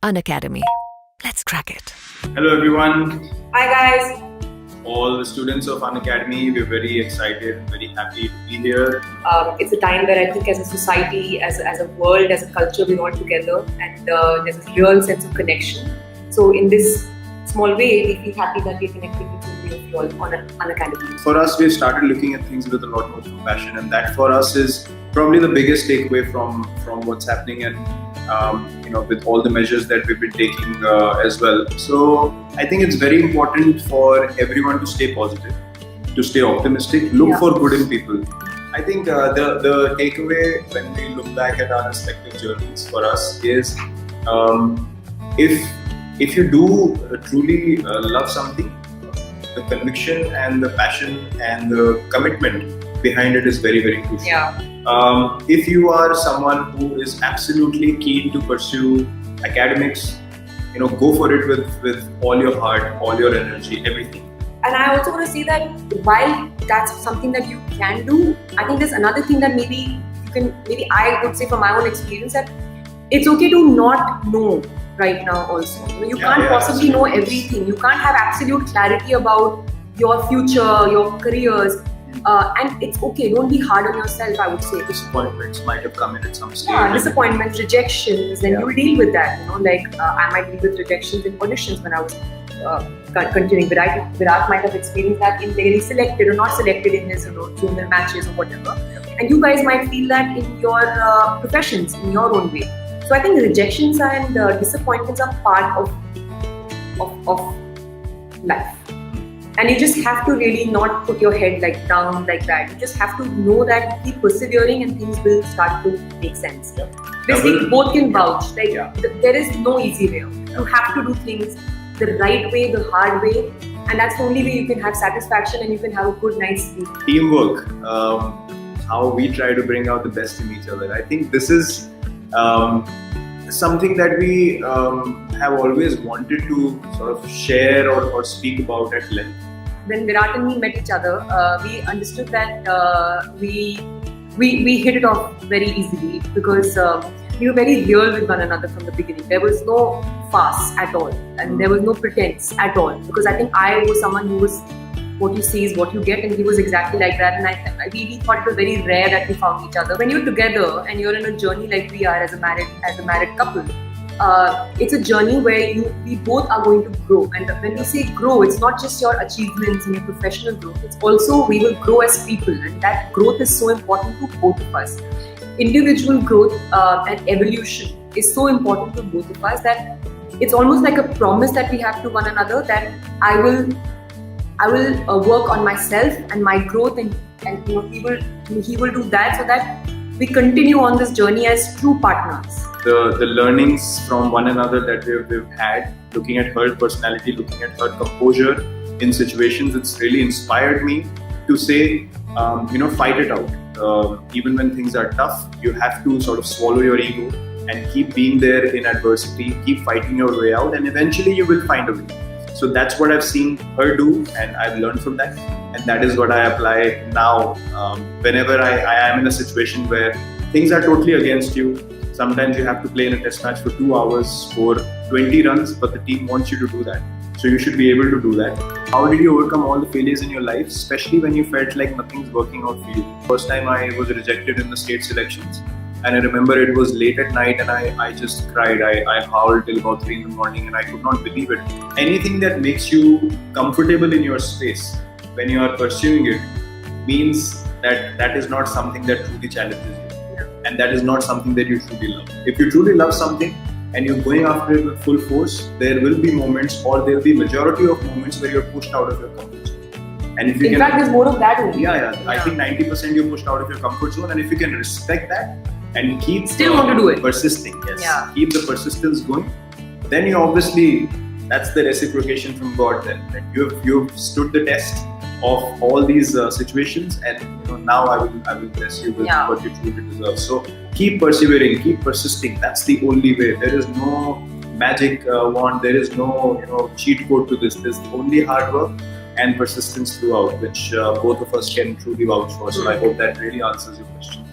Unacademy. Let's crack it. Hello everyone, Hi guys. all the students of Unacademy. We're very excited, very happy to be here. It's a time where I think as a society, as a world, as a culture, we're all together and there's a real sense of connection. So in this small way, we feel happy that we're connecting with so many of you all on Unacademy. For us, we've started looking at things with a lot more compassion, and that for us is probably the biggest takeaway from what's happening, and with all the measures that we've been taking as well. So I think it's very important for everyone to stay positive, to stay optimistic, look for good in people. I think the takeaway when we look back at our respective journeys for us is if you do truly love something, the conviction and the passion and the commitment behind it is very, very crucial. If you are someone who is absolutely keen to pursue academics, go for it with all your heart, all your energy, everything. And I also want to say that while that's something that you can do, I think there's another thing that maybe I would say from my own experience that it's okay to not know right now also. You can't possibly know everything. You can't have absolute clarity about your future, your careers. And it's okay, don't be hard on yourself, I would say. Disappointments might have come in at some stage. Disappointments, rejections, and you'll deal with that. I might deal with rejections in auditions when I was continuing. Virat might have experienced that in getting selected or not selected in his junior matches or whatever. And you guys might feel that in your professions, in your own way. So I think rejections and disappointments are part of life. And you just have to really not put your head down like that. You just have to know that keep persevering and things will start to make sense. Basically, both can vouch. There is no easy way. You have to do things the right way, the hard way, and that's the only way you can have satisfaction and you can have a good night's sleep. Teamwork, how we try to bring out the best in each other. I think this is something that we have always wanted to sort of share or speak about at length. When Virat and me met each other, we understood that we hit it off very easily because we were very real with one another from the beginning. There was no farce at all, and there was no pretense at all. Because I think I was someone who was what you see is what you get, and he was exactly like that. And I really thought it was very rare that we found each other. When you're together and you're in a journey like we are as a married couple, it's a journey where we both are going to grow. And when we say grow, it's not just your achievements and your professional growth. It's also we will grow as people, and that growth is so important to both of us. Individual growth and evolution is so important to both of us that it's almost like a promise that we have to one another that I will work on myself and my growth, and he will do that, so that we continue on this journey as true partners. The learnings from one another that we've had, looking at her personality, looking at her composure in situations, it's really inspired me to say, fight it out. Even when things are tough, you have to sort of swallow your ego and keep being there in adversity, keep fighting your way out, and eventually you will find a way. So that's what I've seen her do, and I've learned from that, and that is what I apply now. Whenever I am in a situation where things are totally against you, sometimes you have to play in a test match for 2 hours, score 20 runs, but the team wants you to do that. So you should be able to do that. How did you overcome all the failures in your life, especially when you felt like nothing's working out for you? First time I was rejected in the state selections, and I remember it was late at night and I just cried. I howled till about 3 in the morning and I could not believe it. Anything that makes you comfortable in your space when you are pursuing it means that is not something that truly challenges you. And that is not something that you truly love. If you truly love something and you're going after it with full force, there will be moments, or there will be majority of moments where you're pushed out of your comfort zone. And if you in fact, there's more of that only. I think 90% you're pushed out of your comfort zone, and if you can respect that and keep want to do it, persisting, keep the persistence going, then you obviously, that's the reciprocation from God. Then that you've stood the test of all these situations, and now I will bless you with what you truly deserve. So keep persevering, keep persisting. That's the only way. There is no magic wand. There is no cheat code to this. There's only hard work and persistence throughout, which both of us can truly vouch for. So I hope that really answers your question.